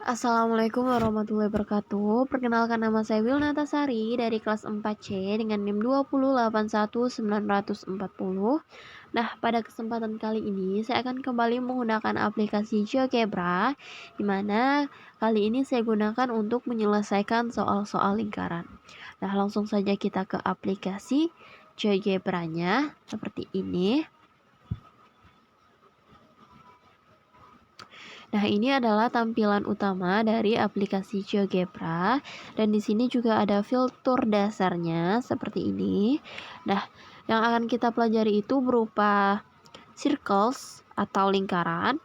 Assalamualaikum warahmatullahi wabarakatuh. Perkenalkan, nama saya Wilnatasari dari kelas 4C dengan NIM 2081940. Nah, pada kesempatan kali ini saya akan kembali menggunakan aplikasi GeoGebra, di mana kali ini saya gunakan untuk menyelesaikan soal-soal lingkaran. Nah, langsung saja kita ke aplikasi GeoGebra-nya seperti ini. Nah, ini adalah tampilan utama dari aplikasi GeoGebra, dan di sini juga ada fitur dasarnya seperti ini. Nah, yang akan kita pelajari itu berupa circles atau lingkaran.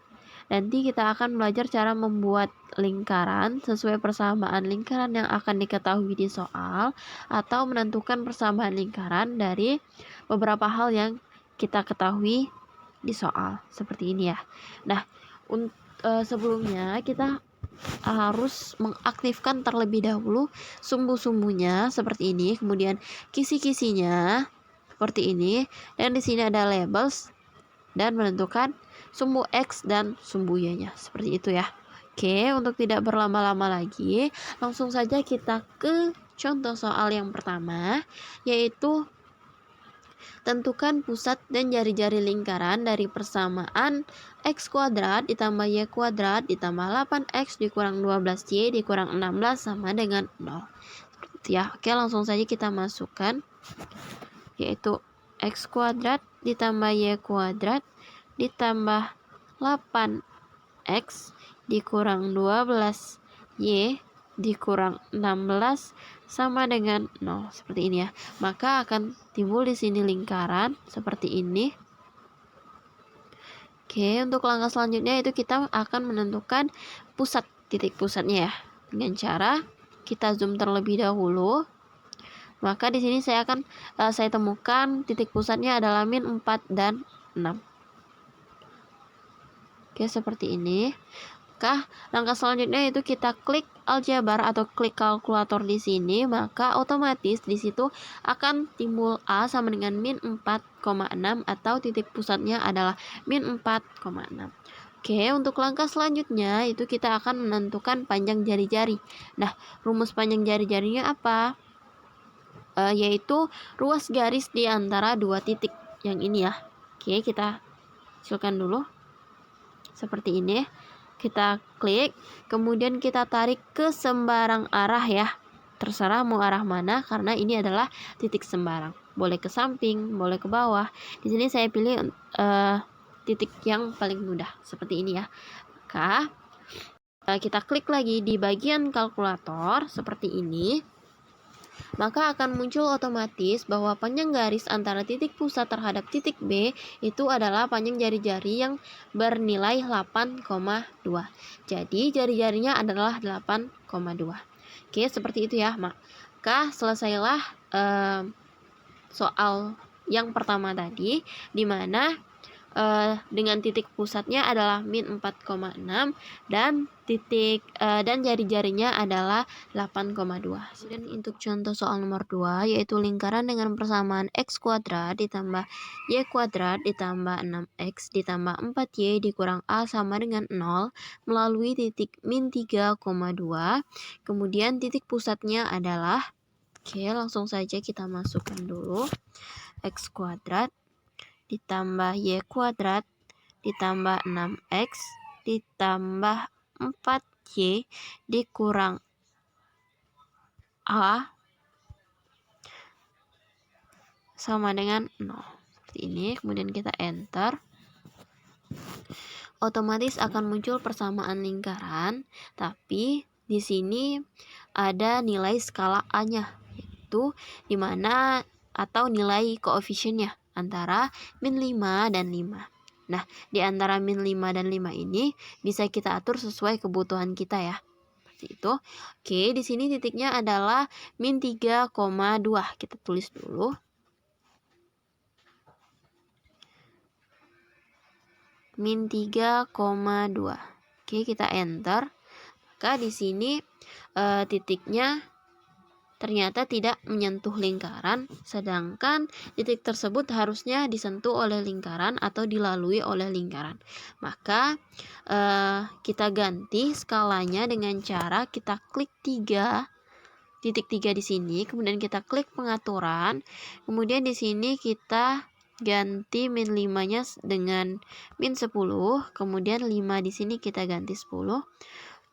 Nanti kita akan belajar cara membuat lingkaran sesuai persamaan lingkaran yang akan diketahui di soal, atau menentukan persamaan lingkaran dari beberapa hal yang kita ketahui di soal seperti ini ya. Nah, sebelumnya kita harus mengaktifkan terlebih dahulu sumbu-sumbunya seperti ini, kemudian kisi-kisinya seperti ini, dan di sini ada labels dan menentukan sumbu X dan sumbu Y-nya seperti itu ya. Oke, untuk tidak berlama-lama lagi, langsung saja kita ke contoh soal yang pertama, yaitu tentukan pusat dan jari-jari lingkaran dari persamaan X kuadrat ditambah Y kuadrat ditambah 8X dikurang 12Y dikurang 16 sama dengan 0. Seperti itu ya. Oke, langsung saja kita masukkan, yaitu X kuadrat ditambah Y kuadrat ditambah 8X dikurang 12Y dikurang 16 sama dengan 0. Seperti ini ya. Maka akan timbul di sini lingkaran seperti ini. Oke, untuk langkah selanjutnya itu kita akan menentukan pusat, titik pusatnya ya. Dengan cara kita zoom terlebih dahulu. Maka di sini saya temukan titik pusatnya adalah min 4 dan 6. Oke, seperti ini. Langkah selanjutnya itu kita klik aljabar atau klik kalkulator di sini, maka otomatis di situ akan timbul A sama dengan min 4,6 atau titik pusatnya adalah min 4,6. Oke, untuk langkah selanjutnya itu kita akan menentukan panjang jari-jari. Nah, rumus panjang jari-jarinya apa? Yaitu ruas garis di antara dua titik yang ini ya. Oke, kita kecilkan dulu seperti ini. Kita klik, kemudian kita tarik ke sembarang arah ya. Terserah mau arah mana, karena ini adalah titik sembarang. Boleh ke samping, boleh ke bawah. Di sini saya pilih titik yang paling mudah seperti ini ya. Maka kita klik lagi di bagian kalkulator seperti ini. Maka akan muncul otomatis bahwa panjang garis antara titik pusat terhadap titik B itu adalah panjang jari-jari yang bernilai 8,2. Jadi jari-jarinya adalah 8,2. Oke, seperti itu ya. Maka selesailah soal yang pertama tadi, di mana dengan titik pusatnya adalah min 4,6 dan dan jari-jarinya adalah 8,2. Dan untuk contoh soal nomor 2, yaitu lingkaran dengan persamaan X kuadrat ditambah Y kuadrat ditambah 6X ditambah 4Y dikurang A sama dengan 0 melalui titik min 3,2. Kemudian titik pusatnya adalah, oke, langsung saja kita masukkan dulu, X kuadrat ditambah Y kuadrat ditambah 6X ditambah 4Y dikurang A sama dengan 0. Seperti ini, kemudian kita enter. Otomatis akan muncul persamaan lingkaran, tapi di sini ada nilai skala A-nya, yaitu dimana atau nilai koefisiennya antara min 5 dan 5. Nah, di antara min 5 dan 5 ini bisa kita atur sesuai kebutuhan kita ya. Seperti itu. Oke, di sini titiknya adalah min 3,2. Kita tulis dulu. Min 3,2. Oke, kita enter. Maka di sini titiknya ternyata tidak menyentuh lingkaran, sedangkan titik tersebut harusnya disentuh oleh lingkaran atau dilalui oleh lingkaran. Maka kita ganti skalanya dengan cara kita klik 3 titik 3 di sini, kemudian kita klik pengaturan, kemudian di sini kita ganti min 5-nya dengan min 10, kemudian 5 di sini kita ganti 10.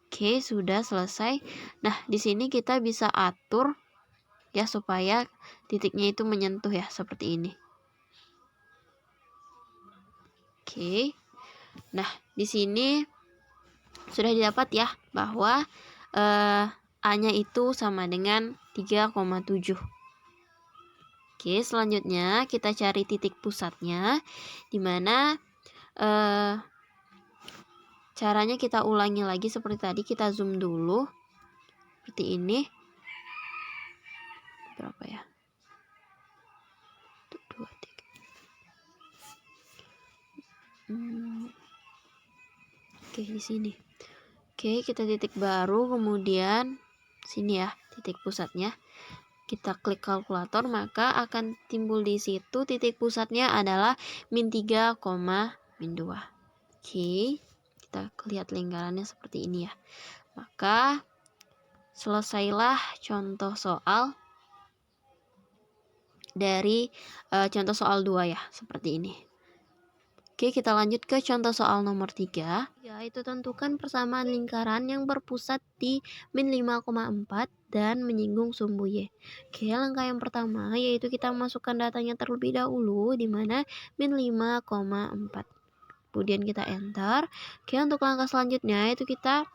Oke, sudah selesai. Nah, di sini kita bisa atur ya supaya titiknya itu menyentuh ya, seperti ini. Oke. Nah, di sini sudah didapat ya bahwa A-nya itu sama dengan 3,7. Oke, selanjutnya kita cari titik pusatnya, dimana caranya kita ulangi lagi seperti tadi. Kita zoom dulu seperti ini. Berapa ya? 2, 3. Oke, di sini. Oke, kita titik baru, kemudian sini ya titik pusatnya. Kita klik kalkulator, maka akan timbul di situ titik pusatnya adalah min 3, min 2. Oke, kita lihat lingkarannya seperti ini ya. Maka selesailah contoh soal dari contoh soal 2 ya, seperti ini. Oke, kita lanjut ke contoh soal nomor 3. Yaitu tentukan persamaan lingkaran yang berpusat di min 5,4 dan menyinggung sumbu Y. Oke, langkah yang pertama yaitu kita masukkan datanya terlebih dahulu, di mana min 5,4. Kemudian kita enter. Oke, untuk langkah selanjutnya yaitu kita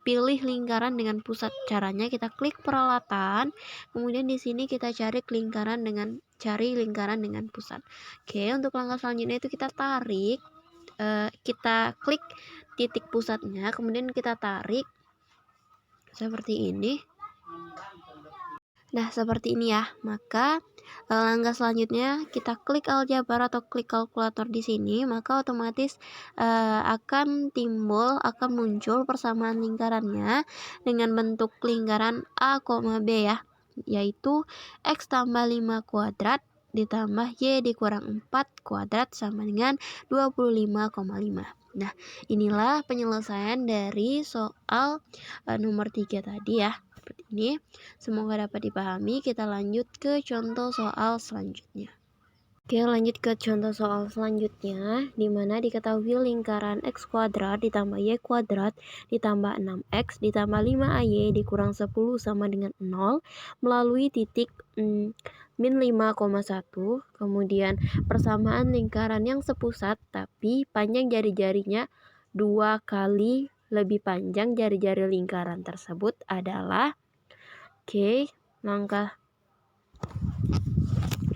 pilih lingkaran dengan pusat. Caranya kita klik peralatan, kemudian di sini kita cari lingkaran dengan pusat. Oke, untuk langkah selanjutnya itu kita tarik, kita klik titik pusatnya, kemudian kita tarik seperti ini. Nah, seperti ini ya. Maka langkah selanjutnya kita klik aljabar atau klik kalkulator di sini, maka otomatis akan muncul persamaan lingkarannya dengan bentuk lingkaran A, B ya, yaitu X tambah 5 kuadrat ditambah Y dikurang 4 kuadrat sama dengan 25,5. Nah, inilah penyelesaian dari soal nomor 3 tadi ya. Seperti ini. Semoga dapat dipahami. Kita lanjut ke contoh soal selanjutnya. Oke, lanjut ke contoh soal selanjutnya, di mana diketahui lingkaran X kuadrat ditambah Y kuadrat ditambah 6X ditambah 5AY dikurang 10 sama dengan 0 melalui titik min 5,1. Kemudian persamaan lingkaran yang sepusat tapi panjang jari-jarinya 2 kali lebih panjang jari-jari lingkaran tersebut adalah. Oke, langkah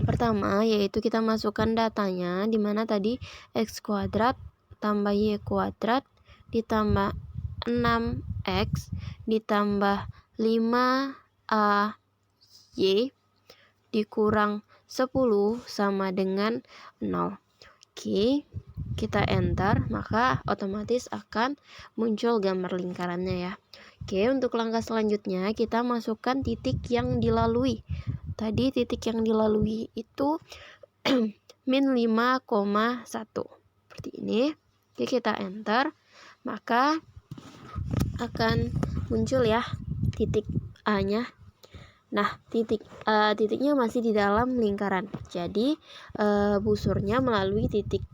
pertama yaitu kita masukkan datanya, di mana tadi X kuadrat tambah Y kuadrat ditambah 6X ditambah 5AY dikurang 10 sama dengan 0. Oke, kita enter, maka otomatis akan muncul gambar lingkarannya ya. Oke, untuk langkah selanjutnya kita masukkan titik yang dilalui. Tadi titik yang dilalui itu min 5,1 seperti ini. Oke, kita enter, maka akan muncul ya titik A-nya. Nah, titiknya masih di dalam lingkaran. Jadi busurnya melalui titik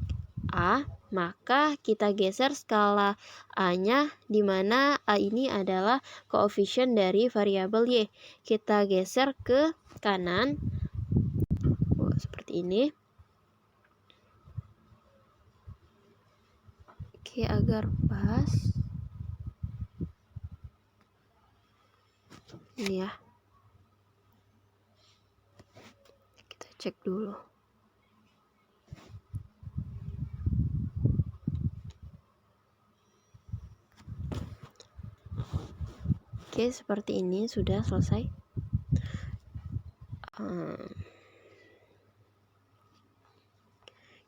A, maka kita geser skala A-nya, di mana A ini adalah koefisien dari variabel Y. Kita geser ke kanan seperti ini. Oke, agar pas. Ini ya. Kita cek dulu. Oke, seperti ini sudah selesai.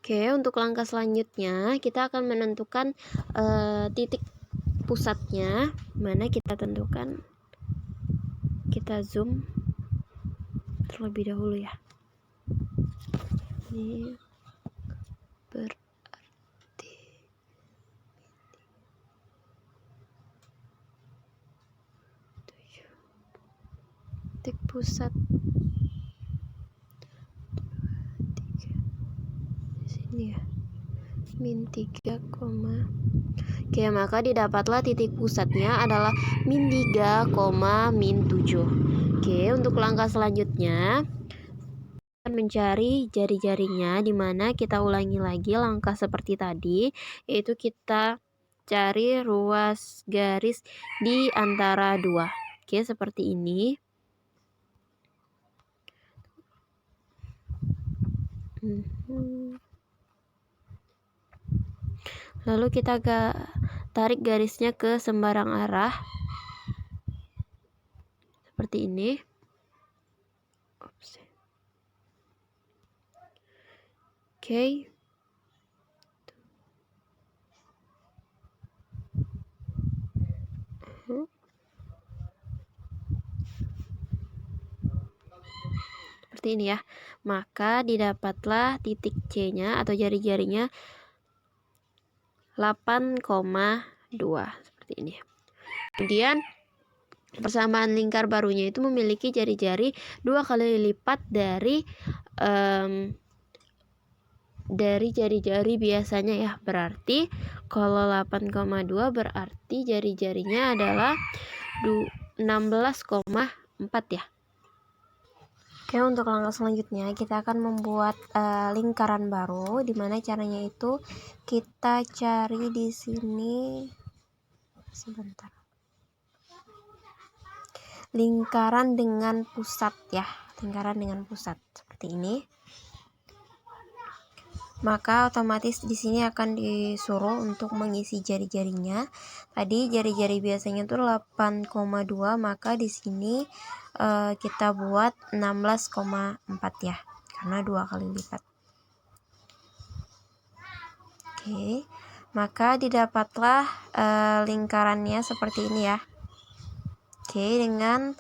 Oke, untuk langkah selanjutnya kita akan menentukan titik pusatnya, mana kita tentukan. kita zoom terlebih dahulu ya. Ini berarti titik pusat di sini ya, min 3, oke, maka didapatlah titik pusatnya adalah min 3, min 7. Oke, untuk langkah selanjutnya mencari jari-jarinya, dimana kita ulangi lagi langkah seperti tadi, yaitu kita cari ruas garis di antara dua. Oke, seperti ini. Lalu kita tarik garisnya ke sembarang arah seperti ini. Oke. Seperti ini ya. Maka didapatlah titik C-nya atau jari-jarinya 8,2 seperti ini. Kemudian persamaan lingkar barunya itu memiliki jari-jari 2 kali lipat dari jari-jari biasanya ya. Berarti kalau 8,2 berarti jari-jarinya adalah 16,4 ya. Oke, untuk langkah selanjutnya kita akan membuat lingkaran baru, dimana caranya itu kita cari di sini sebentar. Lingkaran dengan pusat ya, lingkaran dengan pusat seperti ini. Maka otomatis di sini akan disuruh untuk mengisi jari-jarinya. Tadi jari-jari biasanya itu 8,2, maka di sini kita buat 16,4 ya, karena 2 kali lipat. Oke, maka didapatlah lingkarannya seperti ini ya. Oke, dengan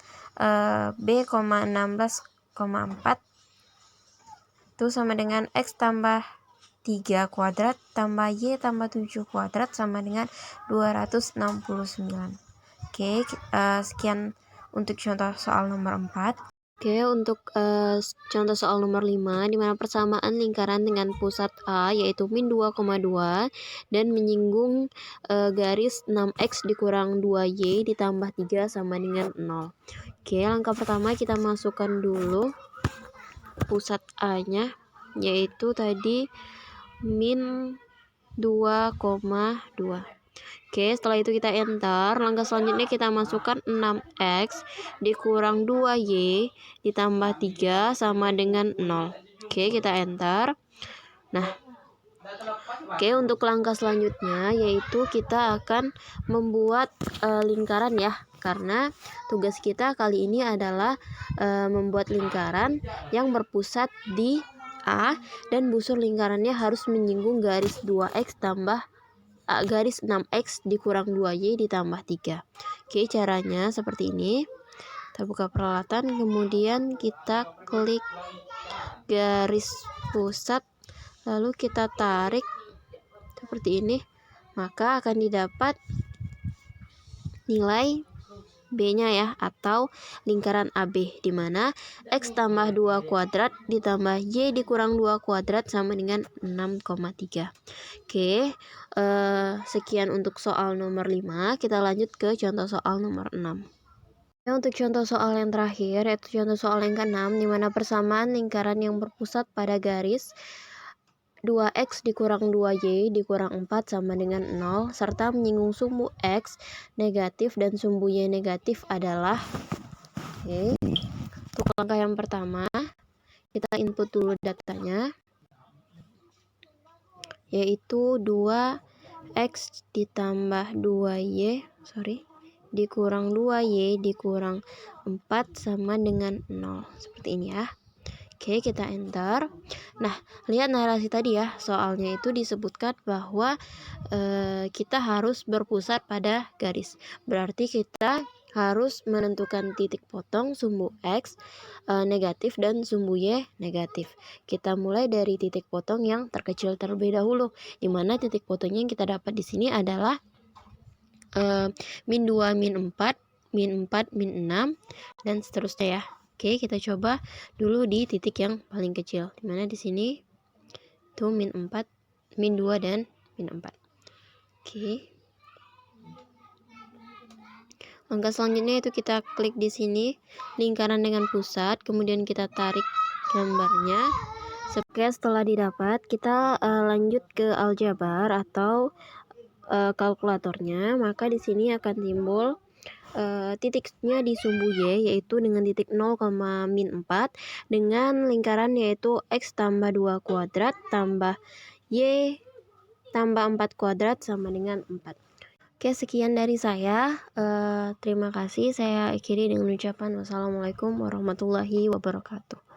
B, 16,4 itu sama dengan X tambah 3 kuadrat tambah Y tambah 7 kuadrat sama dengan 269. Oke, sekian untuk contoh soal nomor 4. Oke, untuk contoh soal nomor 5, dimana persamaan lingkaran dengan pusat A yaitu min 2,2 dan menyinggung garis 6X dikurang 2Y ditambah 3 sama dengan 0. Oke, langkah pertama kita masukkan dulu pusat A-nya, yaitu tadi min 2,2. Oke, setelah itu kita enter. Langkah selanjutnya kita masukkan 6X dikurang 2Y ditambah 3 sama dengan 0. Oke, kita enter. Nah, oke, untuk langkah selanjutnya yaitu kita akan membuat lingkaran ya, karena tugas kita kali ini adalah membuat lingkaran yang berpusat di A dan busur lingkarannya harus menyinggung garis 2X tambah garis 6X dikurang 2Y ditambah 3. Oke, caranya seperti ini. Kita buka peralatan, kemudian kita klik garis pusat, lalu kita tarik seperti ini, maka akan didapat nilai B-nya ya, atau lingkaran AB, di mana X tambah 2 kuadrat ditambah Y dikurang 2 kuadrat sama dengan 6,3. Oke, sekian untuk soal nomor 5. Kita lanjut ke contoh soal nomor 6. Untuk contoh soal yang terakhir, yaitu contoh soal yang ke-6, di mana persamaan lingkaran yang berpusat pada garis 2X dikurang 2Y dikurang 4 sama dengan 0, serta menyinggung sumbu X negatif dan sumbu Y negatif adalah. Oke, untuk langkah yang pertama kita input dulu datanya, yaitu 2X ditambah 2Y dikurang 2Y dikurang 4 sama dengan 0, seperti ini ya. Oke, kita enter. Nah, lihat narasi tadi ya, soalnya itu disebutkan bahwa kita harus berpusat pada garis. Berarti kita harus menentukan titik potong sumbu X negatif dan sumbu Y negatif. Kita mulai dari titik potong yang terkecil terlebih dahulu, di mana titik potongnya yang kita dapat di sini adalah min 2, min 4, min 4, min 6, dan seterusnya ya. Oke, kita coba dulu di titik yang paling kecil, dimana di sini itu min 4, min 2, dan min 4. Oke. Langkah selanjutnya itu kita klik di sini lingkaran dengan pusat, kemudian kita tarik gambarnya. Oke, setelah didapat kita lanjut ke aljabar atau kalkulatornya. Maka di sini akan timbul titiknya di sumbu Y, yaitu dengan titik 0, min 4 dengan lingkaran yaitu X tambah 2 kuadrat tambah Y tambah 4 kuadrat sama dengan 4. Oke, sekian dari saya. Terima kasih. Saya akhiri dengan ucapan wassalamualaikum warahmatullahi wabarakatuh.